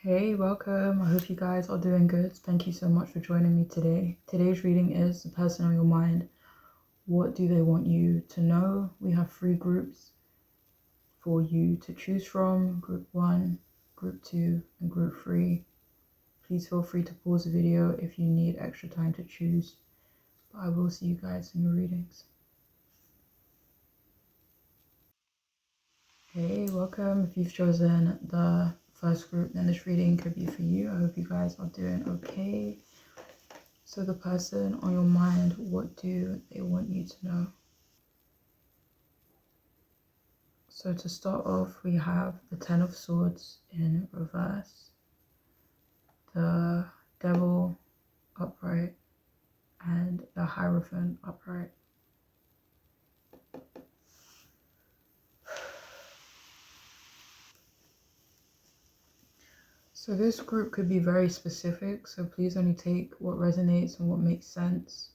Hey, welcome. I hope you guys are doing good. Thank you so much for joining me today. Today's reading is The Person on Your Mind. What do they want you to know? We have 3 groups for you to choose from. Group 1, Group 2, and Group 3. Please feel free to pause the video if you need extra time to choose. But I will see you guys in your readings. Hey, welcome. If you've chosen the first group, then this reading could be for you. I hope you guys are doing okay. So the person on your mind, what do they want you to know? So to start off, we have the Ten of Swords in reverse, the Devil upright, and the Hierophant upright. So this group could be very specific, so please only take what resonates and what makes sense.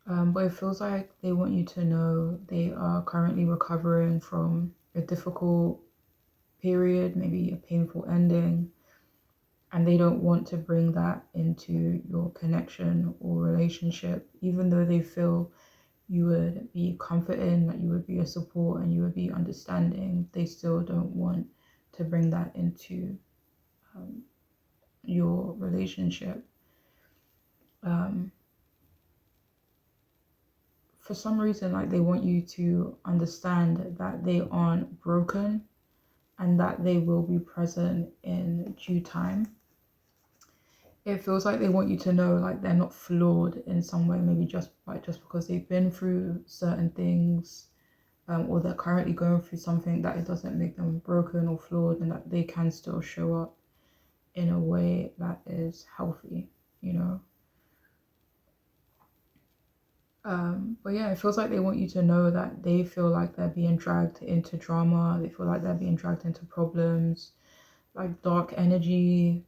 But it feels like they want you to know they are currently recovering from a difficult period, maybe a painful ending, and they don't want to bring that into your connection or relationship, even though they feel you would be comforting, that you would be a support and you would be understanding. They still don't want to bring that into your relationship. For some reason, like, they want you to understand that they aren't broken and that they will be present in due time. It feels like they want you to know, like, they're not flawed in some way, maybe just because they've been through certain things, or they're currently going through something, that it doesn't make them broken or flawed, and that they can still show up in a way that is healthy, you know. But yeah, it feels like they want you to know that they feel like they're being dragged into drama. They feel like they're being dragged into problems, like dark energy,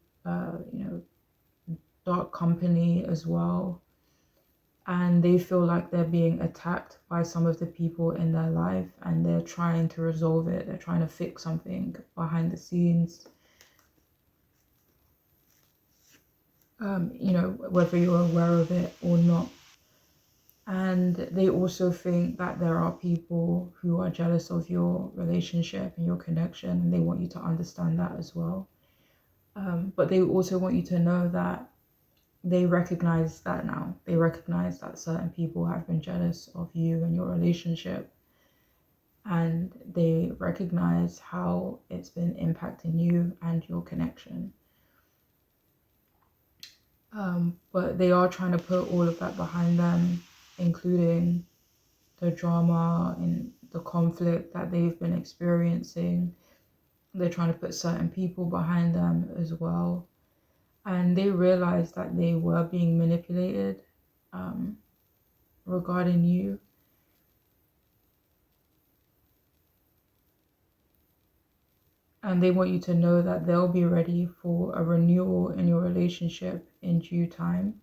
dark company as well. And they feel like they're being attacked by some of the people in their life, and they're trying to resolve it. They're trying to fix something behind the scenes. Whether you're aware of it or not. And they also think that there are people who are jealous of your relationship and your connection, and they want you to understand that as well. But they also want you to know that they recognize that now. They recognize that certain people have been jealous of you and your relationship, and they recognize how it's been impacting you and your connection. But they are trying to put all of that behind them, including the drama and the conflict that they've been experiencing. They're trying to put certain people behind them as well. And they realized that they were being manipulated regarding you. And they want you to know that they'll be ready for a renewal in your relationship in due time.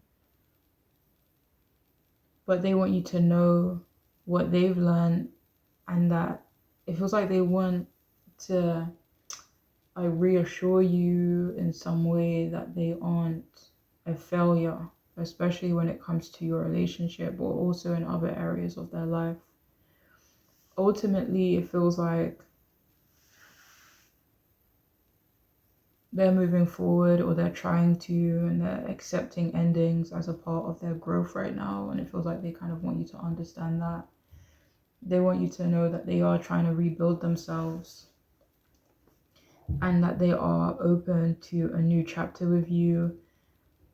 But they want you to know what they've learned, and that it feels like they want to reassure you in some way that they aren't a failure, especially when it comes to your relationship, or also in other areas of their life. Ultimately, it feels like they're moving forward, or they're trying to, and they're accepting endings as a part of their growth right now. And it feels like they kind of want you to understand that. They want you to know that they are trying to rebuild themselves, and that they are open to a new chapter with you.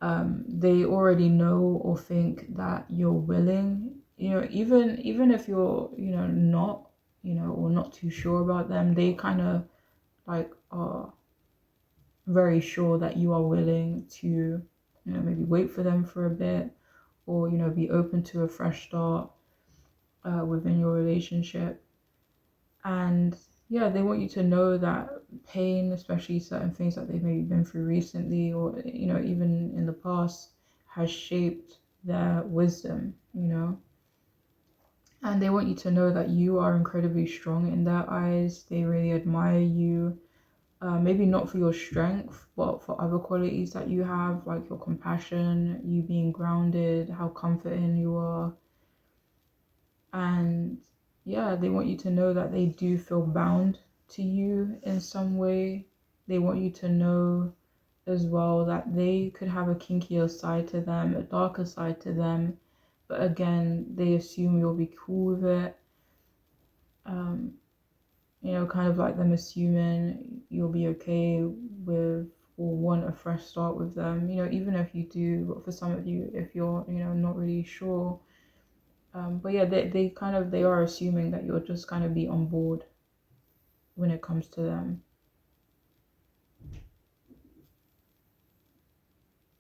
They already know or think that you're willing, even if you're, not, or not too sure about them. They kind of like are very sure that you are willing to, maybe wait for them for a bit, or, be open to a fresh start within your relationship. And yeah, they want you to know that pain, especially certain things that they've maybe been through recently, or, even in the past, has shaped their wisdom, And they want you to know that you are incredibly strong in their eyes. They really admire you. Maybe not for your strength, but for other qualities that you have, like your compassion, you being grounded, how comforting you are. And yeah, they want you to know that they do feel bound to you in some way. They want you to know as well that they could have a kinkier side to them, a darker side to them. But again, they assume you'll be cool with it. Um, kind of like them assuming you'll be okay with or want a fresh start with them. Even if you do, but for some of you, if you're, not really sure. But yeah, they are assuming that you'll just kind of be on board when it comes to them.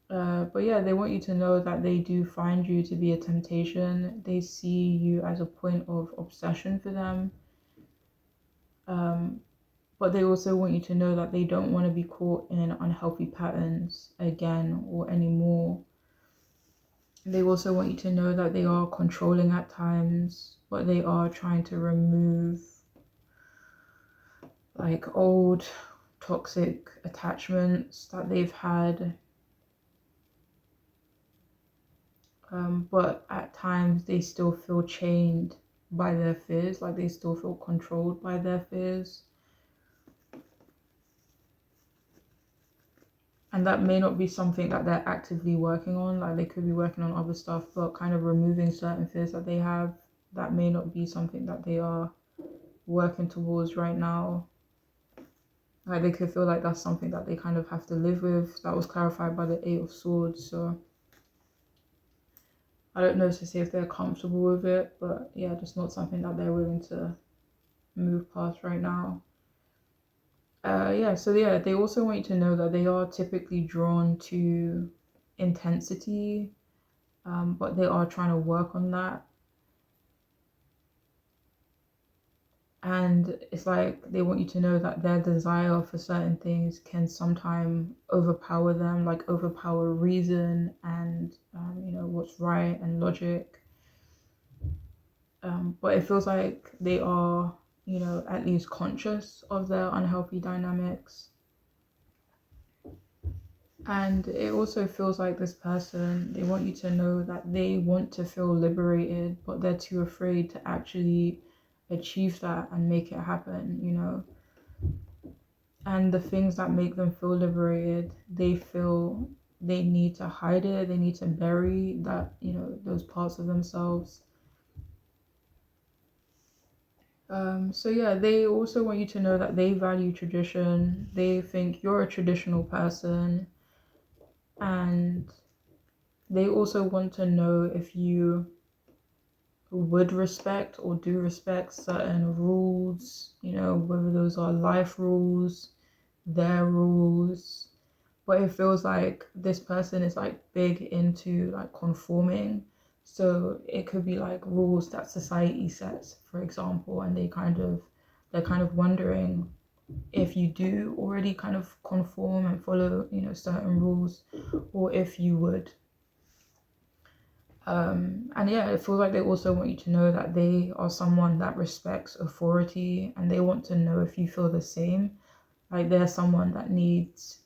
But yeah, they want you to know that they do find you to be a temptation. They see you as a point of obsession for them. But they also want you to know that they don't want to be caught in unhealthy patterns again or anymore. They also want you to know that they are controlling at times, but they are trying to remove like old toxic attachments that they've had. But at times they still feel chained by their fears, like they still feel controlled by their fears. And that may not be something that they're actively working on, like they could be working on other stuff, but kind of removing certain fears that they have, that may not be something that they are working towards right now. Like they could feel like that's something that they kind of have to live with. That was clarified by the Eight of Swords, so I don't know to say if they're comfortable with it, but yeah, just not something that they're willing to move past right now. They also want you to know that they are typically drawn to intensity, but they are trying to work on that. And it's like they want you to know that their desire for certain things can sometimes overpower them, like overpower reason and, what's right and logic. But it feels like they are, at least conscious of their unhealthy dynamics. And it also feels like this person, they want you to know that they want to feel liberated, but they're too afraid to actually achieve that and make it happen. And the things that make them feel liberated, they feel they need to hide it, they need to bury that, those parts of themselves. They also want you to know that they value tradition. They think you're a traditional person, and they also want to know if you would respect or do respect certain rules, whether those are life rules, their rules. But it feels like this person is like big into like conforming. So it could be like rules that society sets, for example, and they're kind of wondering if you do already kind of conform and follow, certain rules, or if you would. And yeah, it feels like they also want you to know that they are someone that respects authority, and they want to know if you feel the same. Like they're someone that needs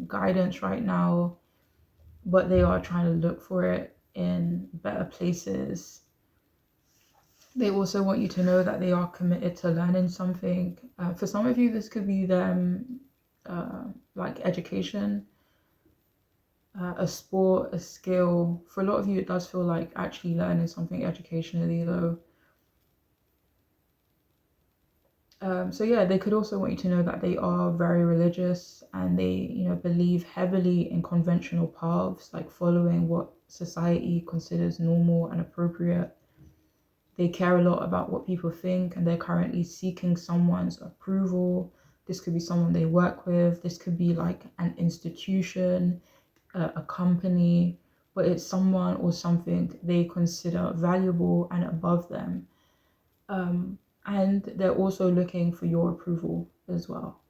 guidance right now, but they are trying to look for it in better places. They also want you to know that they are committed to learning something. For some of you, this could be them, like education, a sport, a skill. For a lot of you, it does feel like actually learning something educationally, though. They could also want you to know that they are very religious, and they, believe heavily in conventional paths, like following what society considers normal and appropriate. They care a lot about what people think, and they're currently seeking someone's approval. This could be someone they work with. This could be like an institution, a company, but it's someone or something they consider valuable and above them. And they're also looking for your approval as well.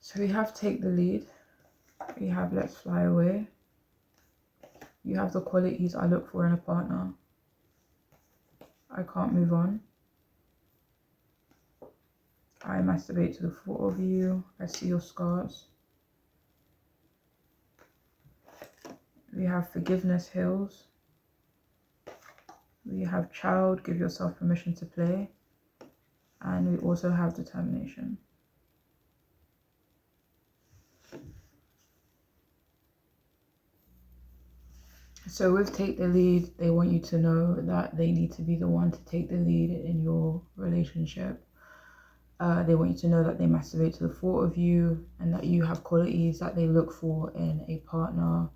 So we have take the lead. We have let's fly away. You have the qualities I look for in a partner. I can't move on. I masturbate to the thought of you. I see your scars. We have forgiveness heals. We have child, give yourself permission to play. And we also have determination. So with take the lead, they want you to know that they need to be the one to take the lead in your relationship. They want you to know that they masturbate to the thought of you and that you have qualities that they look for in a partner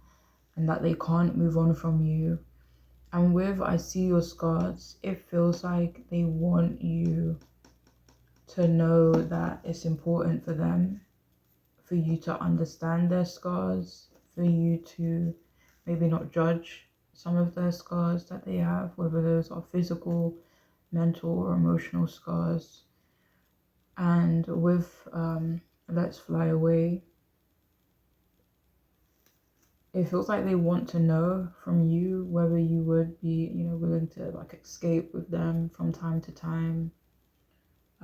and that they can't move on from you. And with I see your scars, it feels like they want you to know that it's important for them, for you to understand their scars, for you to maybe not judge some of their scars that they have, whether those are physical, mental, or emotional scars. And with Let's Fly Away, it feels like they want to know from you whether you would be, willing to like escape with them from time to time,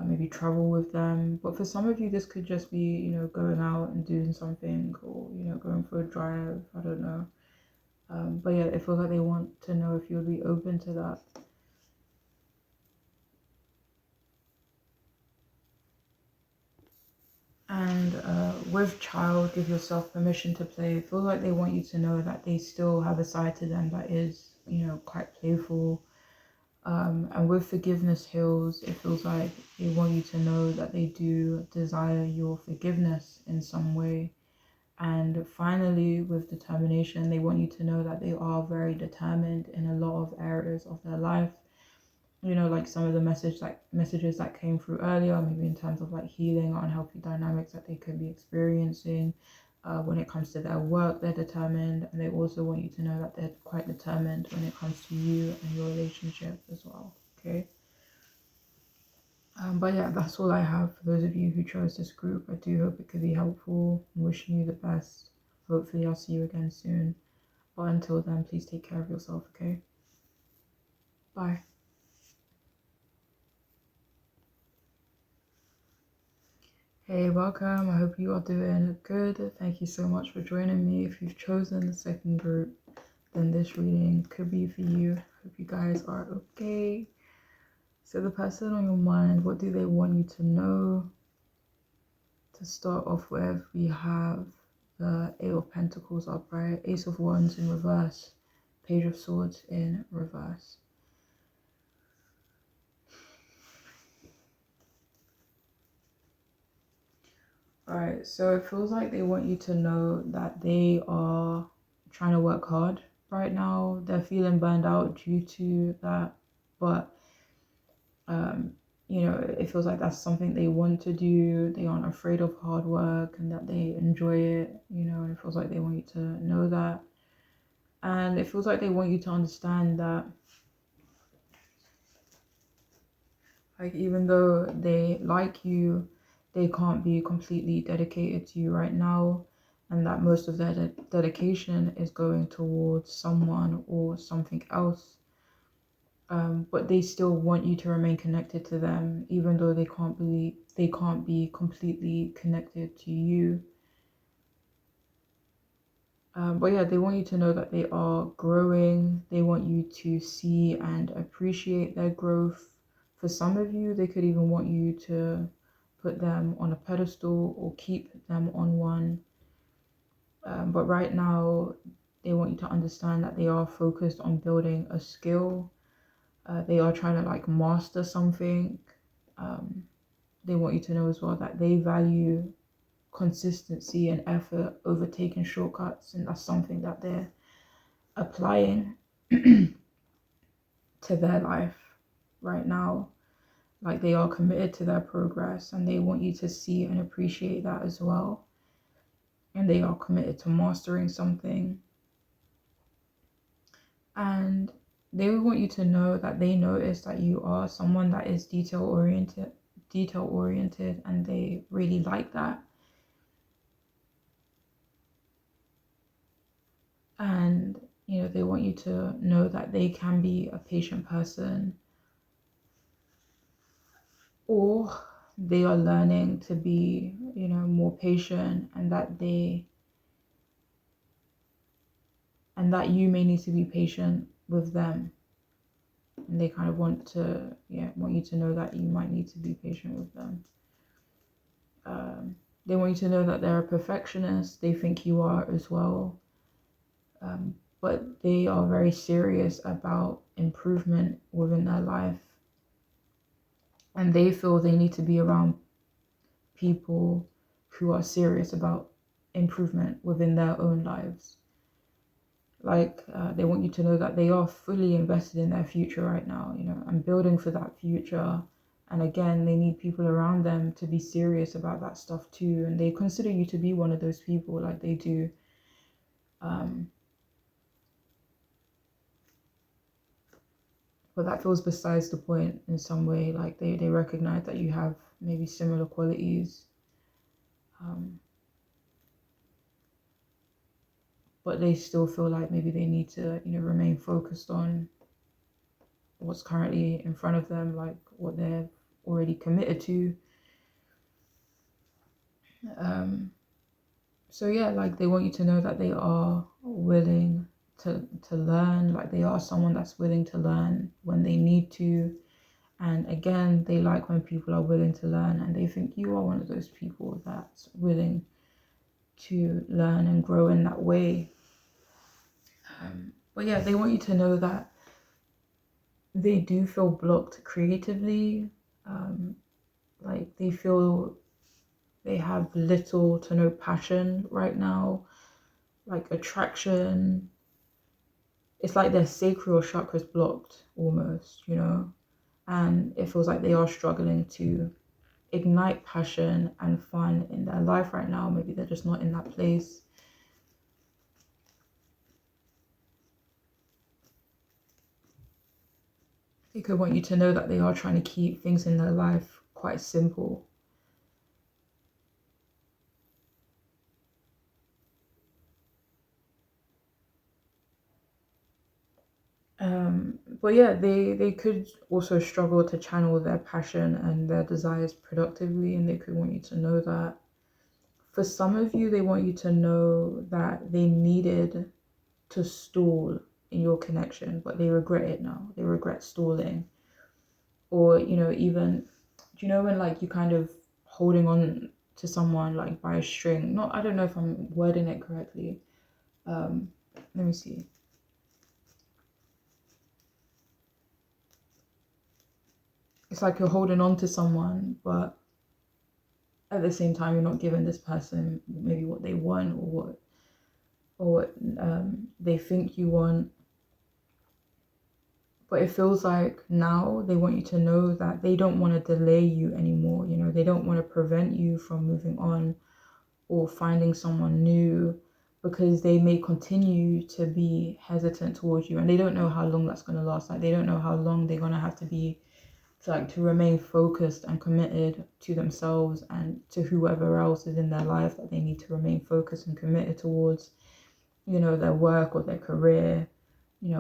maybe travel with them. But for some of you, this could just be, going out and doing something, or, going for a drive. I don't know. But yeah, it feels like they want to know if you'll be open to that. And with child, give yourself permission to play. It feels like they want you to know that they still have a side to them that is, quite playful. And with forgiveness heals, it feels like they want you to know that they do desire your forgiveness in some way. And finally, with determination, they want you to know that they are very determined in a lot of areas of their life. Like some of the messages that came through earlier, maybe in terms of like healing or unhealthy dynamics that they could be experiencing. When it comes to their work, they're determined, and they also want you to know that they're quite determined when it comes to you and your relationship as well. Okay. But yeah, that's all I have for those of you who chose this group. I do hope it could be helpful. I'm wishing you the best. Hopefully, I'll see you again soon. But until then, please take care of yourself. Okay. Bye. Hey, welcome. I hope you are doing good. Thank you so much for joining me. If you've chosen the second group, then this reading could be for you. Hope you guys are okay. So the person on your mind, what do they want you to know? To start off with, we have the Eight of Pentacles upright, Ace of Wands in reverse, Page of Swords in reverse. Alright, so it feels like they want you to know that they are trying to work hard right now. They're feeling burned out due to that, but it feels like that's something they want to do. They aren't afraid of hard work and that they enjoy it, and it feels like they want you to know that. And it feels like they want you to understand that, like, even though they like you, they can't be completely dedicated to you right now, and that most of their dedication is going towards someone or something else. But they still want you to remain connected to them, even though they can't be completely connected to you. But yeah, they want you to know that they are growing. They want you to see and appreciate their growth. For some of you, they could even want you to put them on a pedestal or keep them on one. But right now, they want you to understand that they are focused on building a skill. They are trying to like master something. They want you to know as well that they value consistency and effort over taking shortcuts, and that's something that they're applying to their life right now. Like, they are committed to their progress, and they want you to see and appreciate that as well. And they are committed to mastering something. And they want you to know that they notice that you are someone that is detail oriented, and they really like that. And they want you to know that they can be a patient person, or they are learning to be, more patient, and that you may need to be patient with them. And they kind of want you to know that you might need to be patient with them. They want you to know that they're a perfectionist. They think you are as well. But they are very serious about improvement within their life. And they feel they need to be around people who are serious about improvement within their own lives. They want you to know that they are fully invested in their future right now, and building for that future. And again, they need people around them to be serious about that stuff too. And they consider you to be one of those people, like they do. But that feels besides the point in some way. Like they recognize that you have maybe similar qualities. But they still feel like maybe they need to, remain focused on what's currently in front of them, like what they're already committed to. So yeah, like they want you to know that they are willing to learn, like they are someone that's willing to learn when they need to. And again, they like when people are willing to learn, and they think you are one of those people that's willing to learn and grow in that way. But yeah, they want you to know that they do feel blocked creatively. Like they feel they have little to no passion right now, like attraction. It's like their sacral chakra's blocked almost, and it feels like they are struggling to ignite passion and fun in their life right now. Maybe they're just not in that place. They could want you to know that they are trying to keep things in their life quite simple. But yeah, they could also struggle to channel their passion and their desires productively, and they could want you to know that. For some of you, they want you to know that they needed to stall in your connection, but they regret it now. They regret stalling. Or, even, do you know when like you kind of holding on to someone like by a string? Not, I don't know if I'm wording it correctly. Let me see. It's like you're holding on to someone, but at the same time, you're not giving this person maybe what they want or what they think you want. But it feels like now they want you to know that they don't want to delay you anymore. They don't want to prevent you from moving on or finding someone new, because they may continue to be hesitant towards you, and they don't know how long that's going to last. Like they don't know how long they're going to have to be to remain focused and committed to themselves and to whoever else is in their life that they need to remain focused and committed towards, their work or their career,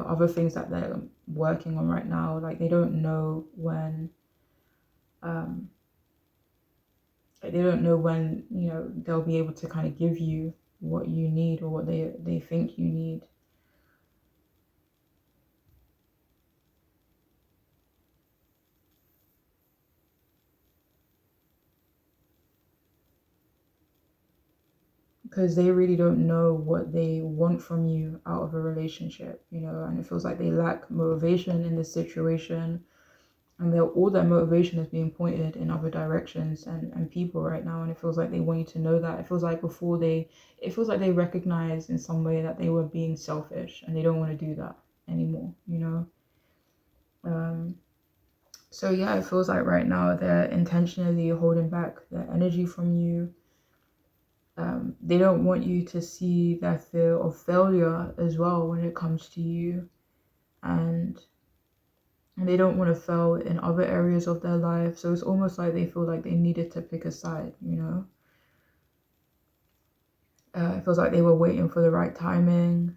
other things that they're working on right now. Like they don't know when they'll be able to kind of give you what you need or what they think you need. Because they really don't know what they want from you out of a relationship, and it feels like they lack motivation in this situation, and all their motivation is being pointed in other directions and people right now, and it feels like they want you to know that. It feels like it feels like they recognize in some way that they were being selfish, and they don't want to do that anymore, so yeah, it feels like right now they're intentionally holding back their energy from you. They don't want you to see their fear of failure as well when it comes to you, and they don't want to fail in other areas of their life. So it's almost like they feel like they needed to pick a side, It feels like they were waiting for the right timing,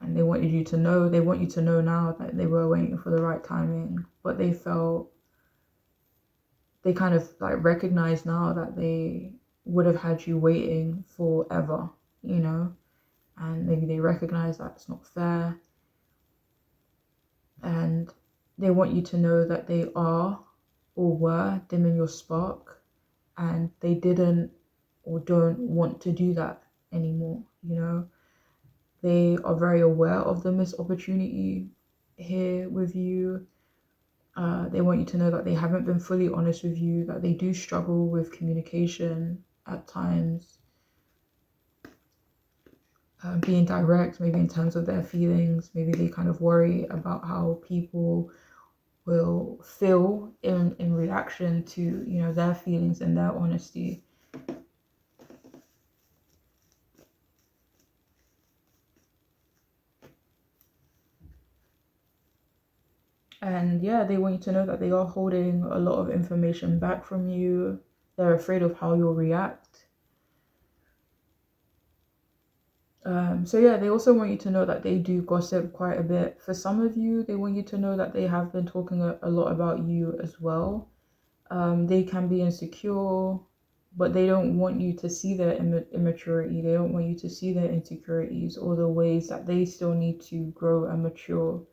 and they want you to know now that they were waiting for the right timing, but they felt they kind of like recognize now that they would have had you waiting forever, and maybe they recognize that it's not fair, and they want you to know that they are or were dimming your spark, and they didn't or don't want to do that anymore. They are very aware of the missed opportunity here with you. They want you to know that they haven't been fully honest with you, that they do struggle with communication at times, being direct, maybe in terms of their feelings. Maybe they kind of worry about how people will feel in reaction to their feelings and their honesty. And yeah, they want you to know that they are holding a lot of information back from you. They're afraid of how you'll react. So yeah, they also want you to know that they do gossip quite a bit. For some of you, they want you to know that they have been talking a lot about you as well. They can be insecure, but they don't want you to see their immaturity. They don't want you to see their insecurities or the ways that they still need to grow and mature.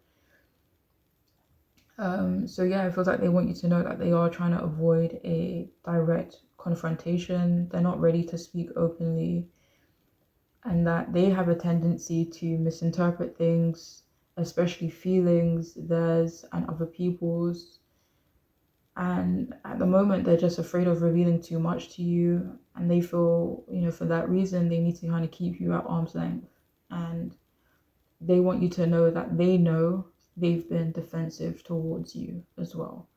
So yeah, it feels like they want you to know that they are trying to avoid a direct confrontation. They're not ready to speak openly, and that they have a tendency to misinterpret things, especially feelings, theirs and other people's. And at the moment, they're just afraid of revealing too much to you, and they feel, for that reason, they need to kind of keep you at arm's length. And they want you to know that they know they've been defensive towards you as well.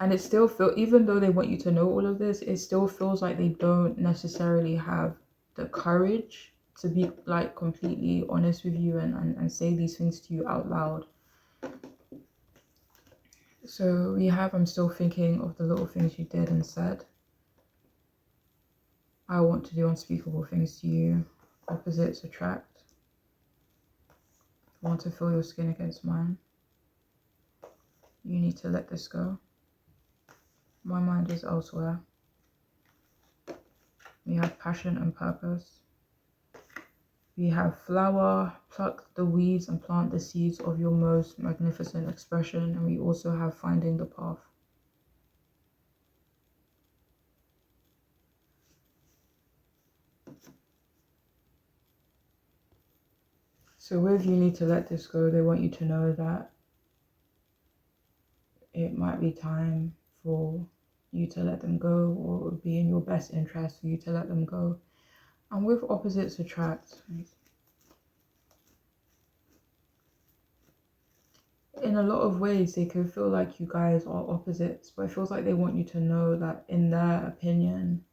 And it still feels, even though they want you to know all of this, it still feels like they don't necessarily have the courage to be like completely honest with you and say these things to you out loud. So we have, I'm still thinking of the little things you did and said. I want to do unspeakable things to you. Opposites attract. I want to feel your skin against mine. You need to let this go. My mind is elsewhere. We have passion and purpose. We have flower, pluck the weeds and plant the seeds of your most magnificent expression. And we also have finding the path. So with you need to let this go, they want you to know that it might be time for you to let them go, or it would be in your best interest for you to let them go. And with opposites attract, in a lot of ways they can feel like you guys are opposites, but it feels like they want you to know that in their opinion,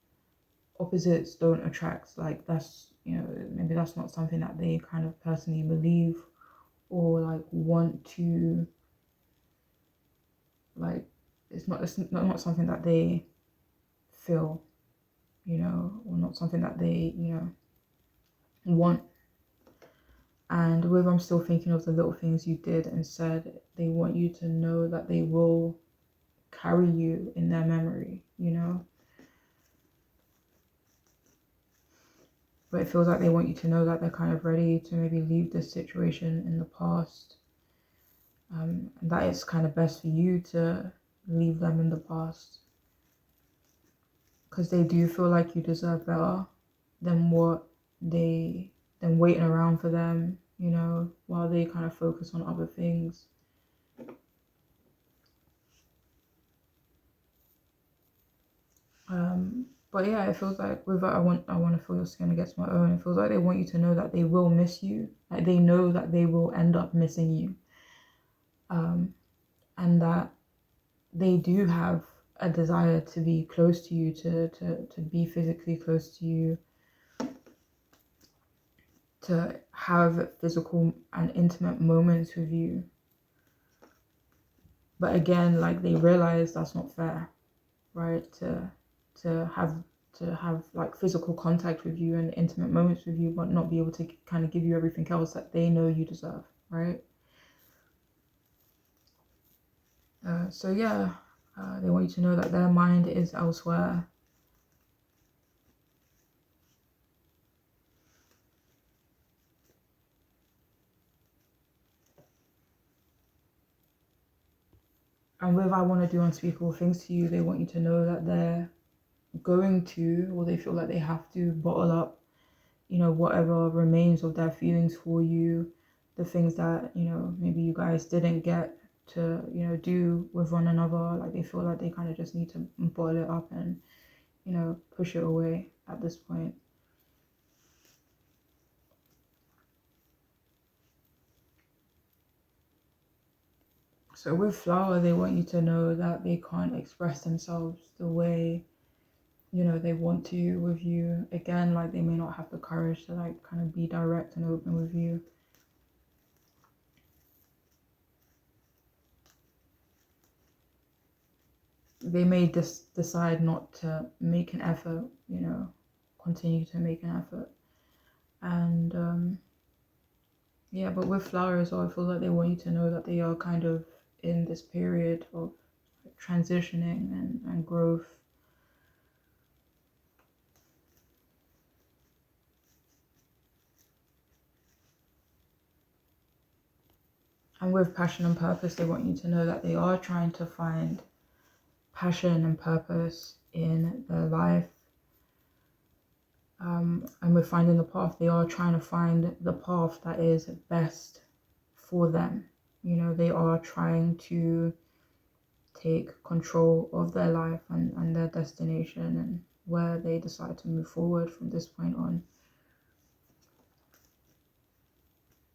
opposites don't attract. Like that's, maybe that's not something that they kind of personally believe or like want to, like it's not something that they feel, or not something that they, want. And with I'm still thinking of the little things you did and said, they want you to know that they will carry you in their memory, But it feels like they want you to know that they're kind of ready to maybe leave this situation in the past. And that it's kind of best for you to leave them in the past. Because they do feel like you deserve better than than waiting around for them, while they kind of focus on other things. But yeah, it feels like with I want to feel your skin against my own. It feels like they want you to know that they will miss you. Like they know that they will end up missing you. And that they do have a desire to be close to you, to be physically close to you, to have physical and intimate moments with you. But again, like they realize that's not fair, right? To have like physical contact with you and intimate moments with you, but not be able to kind of give you everything else that they know you deserve, right? So yeah, they want you to know that their mind is elsewhere. And with I want to do unspeakable things to you, they want you to know that they're going to, or they feel like they have to bottle up, whatever remains of their feelings for you, the things that, maybe you guys didn't get to, do with one another. Like they feel like they kind of just need to bottle it up and, push it away at this point. So with flower, they want you to know that they can't express themselves the way, they want to with you. Again, like they may not have the courage to like kind of be direct and open with you. They may just decide not to make an effort, continue to make an effort. And yeah, but with flower as well, I feel like they want you to know that they are kind of in this period of transitioning and growth. And with passion and purpose, they want you to know that they are trying to find passion and purpose in their life. And with finding the path, they are trying to find the path that is best for them. They are trying to take control of their life and their destination and where they decide to move forward from this point on.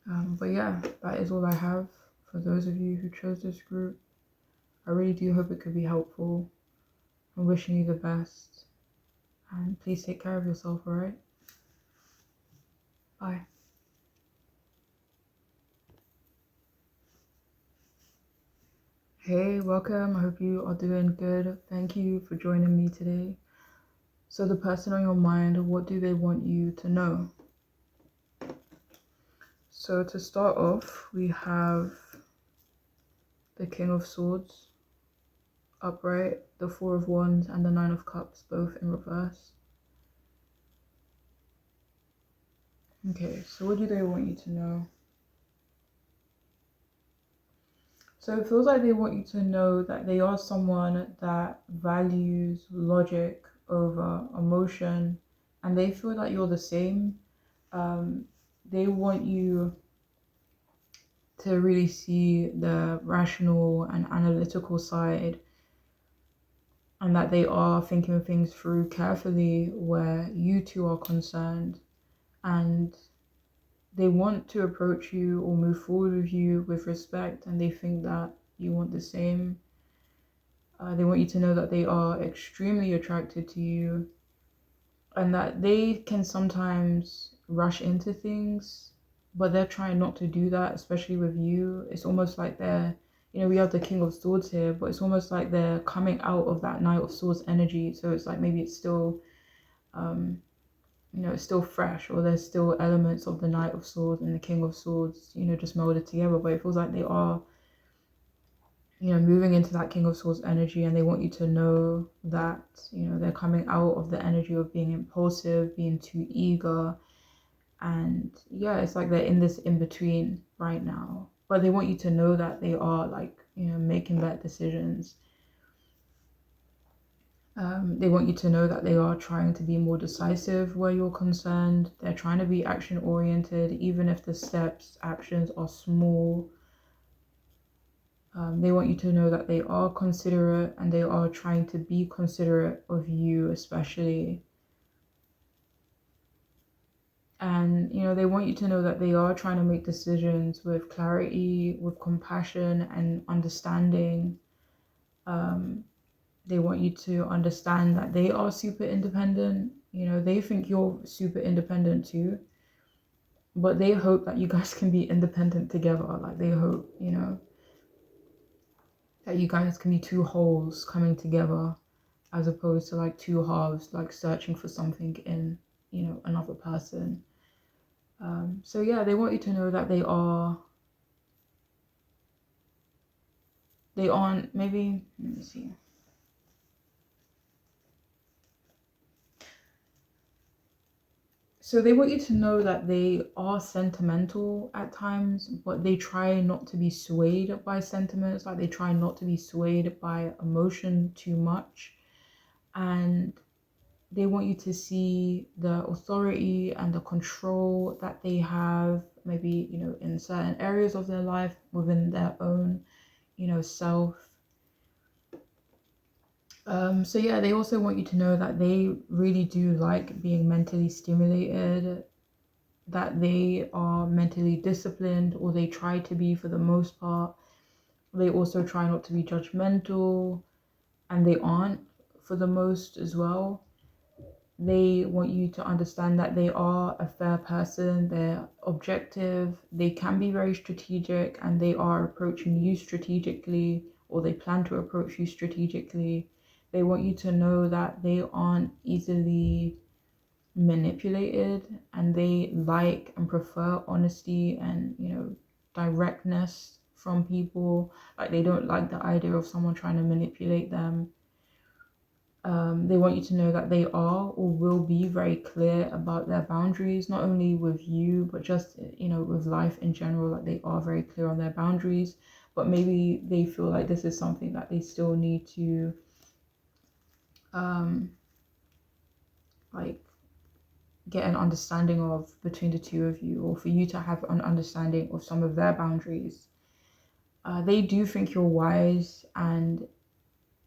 But yeah, that is all I have for those of you who chose this group. I really do hope it could be helpful. I'm wishing you the best. And please take care of yourself, alright? Bye. Hey, welcome. I hope you are doing good. Thank you for joining me today. So the person on your mind, what do they want you to know? So to start off, we have the King of Swords upright, the Four of Wands, and the Nine of Cups, both in reverse. Okay, so what do they want you to know? So it feels like they want you to know that they are someone that values logic over emotion, and they feel that you're the same. They want you to really see the rational and analytical side, and that they are thinking things through carefully where you two are concerned, and they want to approach you or move forward with you with respect, and they think that you want the same. They want you to know that they are extremely attracted to you, and that they can sometimes rush into things, but they're trying not to do that, especially with you. It's almost like they're, we have the King of Swords here, but it's almost like they're coming out of that Knight of Swords energy. So it's like maybe it's still, it's still fresh, or there's still elements of the Knight of Swords and the King of Swords, just melded together. But it feels like they are, moving into that King of Swords energy, and they want you to know that, they're coming out of the energy of being impulsive, being too eager. And yeah, it's like they're in this in between right now. But they want you to know that they are like, making better decisions. They want you to know that they are trying to be more decisive where you're concerned. They're trying to be action oriented, even if the actions are small. They want you to know that they are considerate, and they are trying to be considerate of you, especially. And, they want you to know that they are trying to make decisions with clarity, with compassion and understanding. They want you to understand that they are super independent. They think you're super independent too. But they hope that you guys can be independent together. Like they hope, that you guys can be two wholes coming together, as opposed to like two halves, like searching for something in, another person. So yeah, they want you to know that they are They aren't, maybe, let me see. So they want you to know that they are sentimental at times, but they try not to be swayed by sentiments. Like they try not to be swayed by emotion too much. And they want you to see the authority and the control that they have, maybe, in certain areas of their life within their own, self. So yeah, they also want you to know that they really do like being mentally stimulated, that they are mentally disciplined, or they try to be for the most part. They also try not to be judgmental, and they aren't for the most as well. They want you to understand that they are a fair person, they're objective, they can be very strategic, and they are approaching you strategically, or they plan to approach you strategically. They want you to know that they aren't easily manipulated, and they like and prefer honesty and, directness from people. Like they don't like the idea of someone trying to manipulate them. They want you to know that they are or will be very clear about their boundaries, not only with you, but just, with life in general. Like they are very clear on their boundaries, but maybe they feel like this is something that they still need to, like, get an understanding of between the two of you, or for you to have an understanding of some of their boundaries. They do think you're wise, and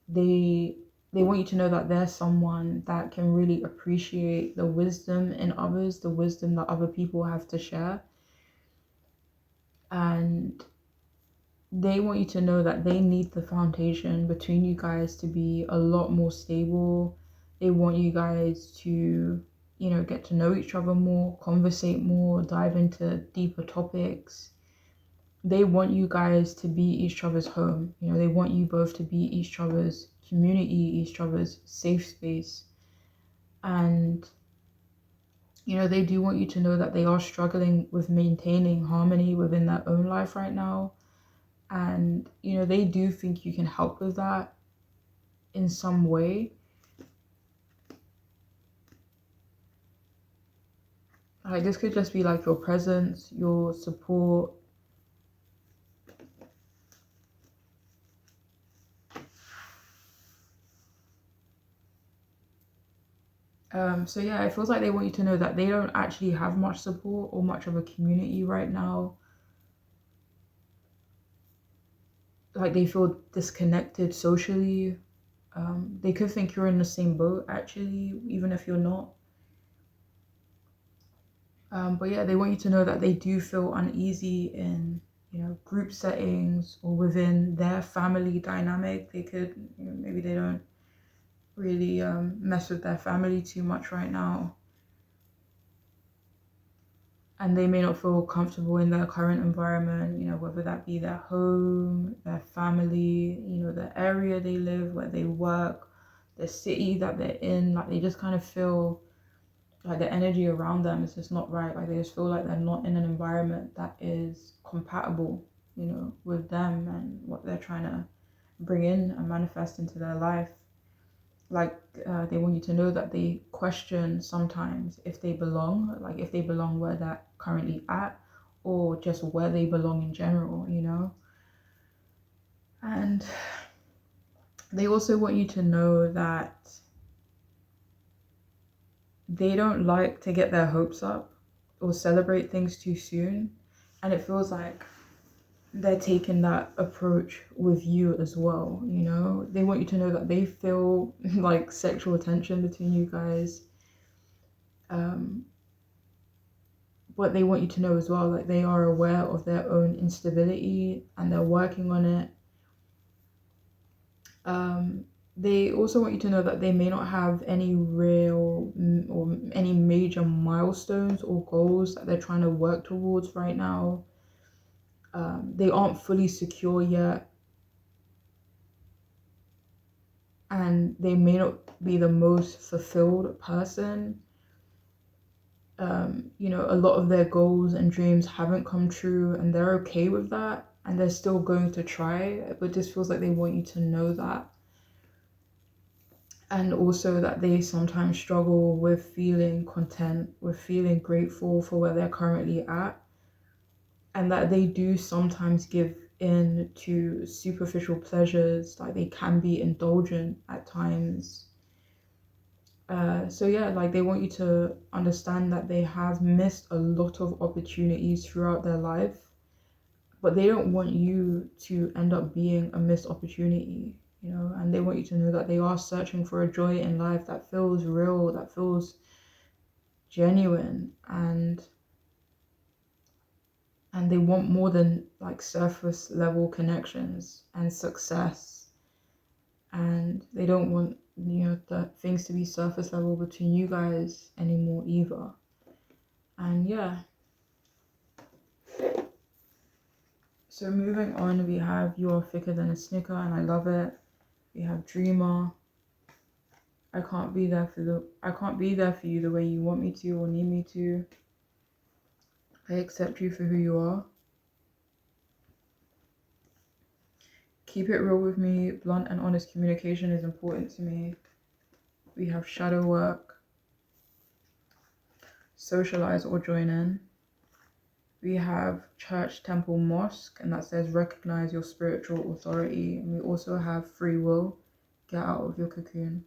they want you to know that they're someone that can really appreciate the wisdom in others, the wisdom that other people have to share. And they want you to know that they need the foundation between you guys to be a lot more stable. They want you guys to, get to know each other more, conversate more, dive into deeper topics. They want you guys to be each other's home. They want you both to be each other's community, each other's safe space. And, they do want you to know that they are struggling with maintaining harmony within their own life right now. And, they do think you can help with that in some way. Like this could just be like your presence, your support. So yeah, it feels like they want you to know that they don't actually have much support or much of a community right now. Like they feel disconnected socially. They could think you're in the same boat actually, even if you're not. But yeah, they want you to know that they do feel uneasy in, group settings or within their family dynamic. They could, maybe they don't really mess with their family too much right now. And they may not feel comfortable in their current environment, whether that be their home, their family, the area they live, where they work, the city that they're in. Like they just kind of feel like the energy around them is just not right. Like they just feel like they're not in an environment that is compatible, with them and what they're trying to bring in and manifest into their life. Like they want you to know that they question sometimes if they belong, like if they belong where they're currently at, or just where they belong in general, And they also want you to know that they don't like to get their hopes up or celebrate things too soon. And it feels like they're taking that approach with you as well. They want you to know that they feel like sexual tension between you guys. But they want you to know as well that they are aware of their own instability and they're working on it. They also want you to know that they may not have any real or any major milestones or goals that they're trying to work towards right now. They aren't fully secure yet. And they may not be the most fulfilled person. A lot of their goals and dreams haven't come true, and they're okay with that. and they're still going to try, but this feels like they want you to know that. And also that they sometimes struggle with feeling content, with feeling grateful for where they're currently at, and that they do sometimes give in to superficial pleasures, like they can be indulgent at times. So yeah, like they want you to understand that they have missed a lot of opportunities throughout their life, but they don't want you to end up being a missed opportunity, you know, and they want you to know that they are searching for a joy in life that feels real, that feels genuine, and they want more than like surface level connections and success, and they don't want, you know, the things to be surface level between you guys anymore either. And yeah, so moving on, we have You Are Thicker Than a Snicker, and I love it. We have Dreamer. I can't be there for you the way you want me to or need me to. I accept you for who you are. Keep it real with me. Blunt and honest communication is important to me. We have Shadow Work. Socialize or join in. We have Church, Temple, Mosque, and that says recognize your spiritual authority. And we also have Free Will. Get out of your cocoon.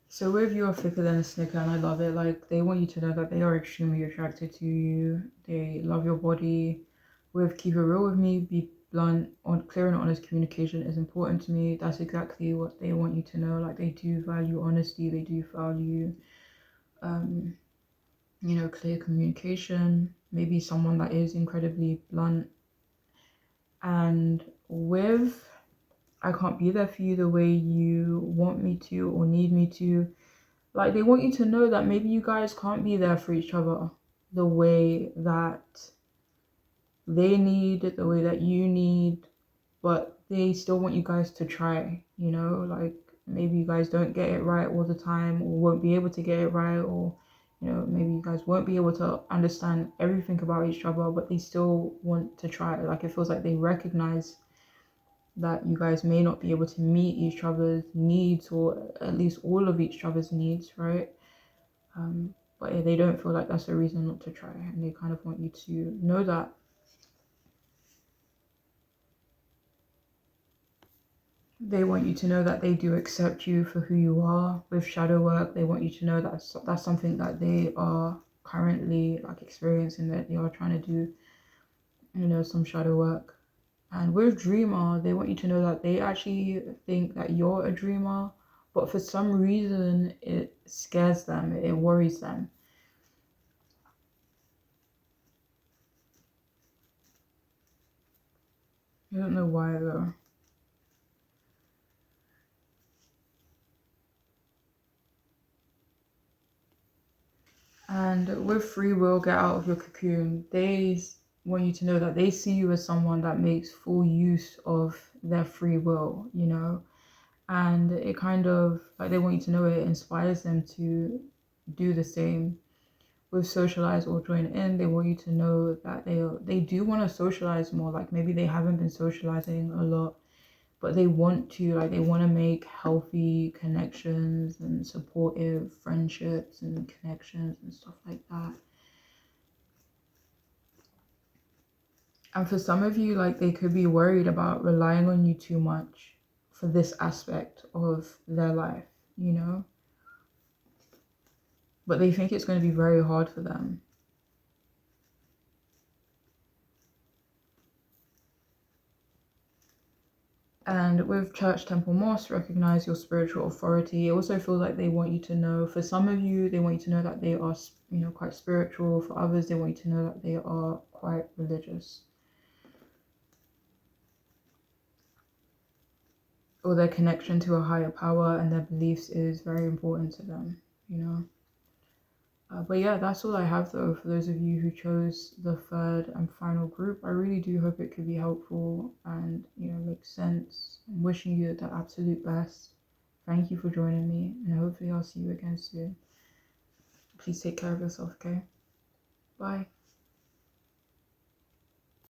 So with You Are Thicker Than a Snicker, and I love it, like they want you to know that they are extremely attracted to you. They love your body. With Keep It Real with me, be blunt, clear and honest communication is important to me. That's exactly what they want you to know. Like they do value honesty, they do value you know, clear communication, maybe someone that is incredibly blunt. And with I can't be there for you the way you want me to or need me to, like they want you to know that maybe you guys can't be there for each other the way that they need, the way that you need, but they still want you guys to try, you know, like maybe you guys don't get it right all the time or won't be able to get it right, or you know, maybe you guys won't be able to understand everything about each other, but they still want to try. Like it feels like they recognize that you guys may not be able to meet each other's needs, or at least all of each other's needs, right? But yeah, they don't feel like that's a reason not to try, and they kind of want you to know that. They want you to know that they do accept you for who you are. With shadow work, they want you to know that that's something that they are currently like experiencing, that they are trying to do, you know, some shadow work. And with dreamer, they want you to know that they actually think that you're a dreamer, but for some reason it scares them, it worries them. I don't know why though. And with free will, get out of your cocoon, they want you to know that they see you as someone that makes full use of their free will, you know, and it kind of like they want you to know it inspires them to do the same. With socialize or join in, they want you to know that they do want to socialize more. Like maybe they haven't been socializing a lot, but they want to, like they want to make healthy connections and supportive friendships and connections and stuff like that. And for some of you, like they could be worried about relying on you too much for this aspect of their life, you know, but they think it's going to be very hard for them. And with church, temple, mosque, recognize your spiritual authority. It also feels like they want you to know, for some of you, they want you to know that they are, you know, quite spiritual. For others, they want you to know that they are quite religious, or their connection to a higher power and their beliefs is very important to them, you know. But yeah, that's all I have though for those of you who chose the third and final group. I really do hope it could be helpful and, you know, make sense. I'm wishing you the absolute best. Thank you for joining me, and hopefully I'll see you again soon. Please take care of yourself, okay? Bye.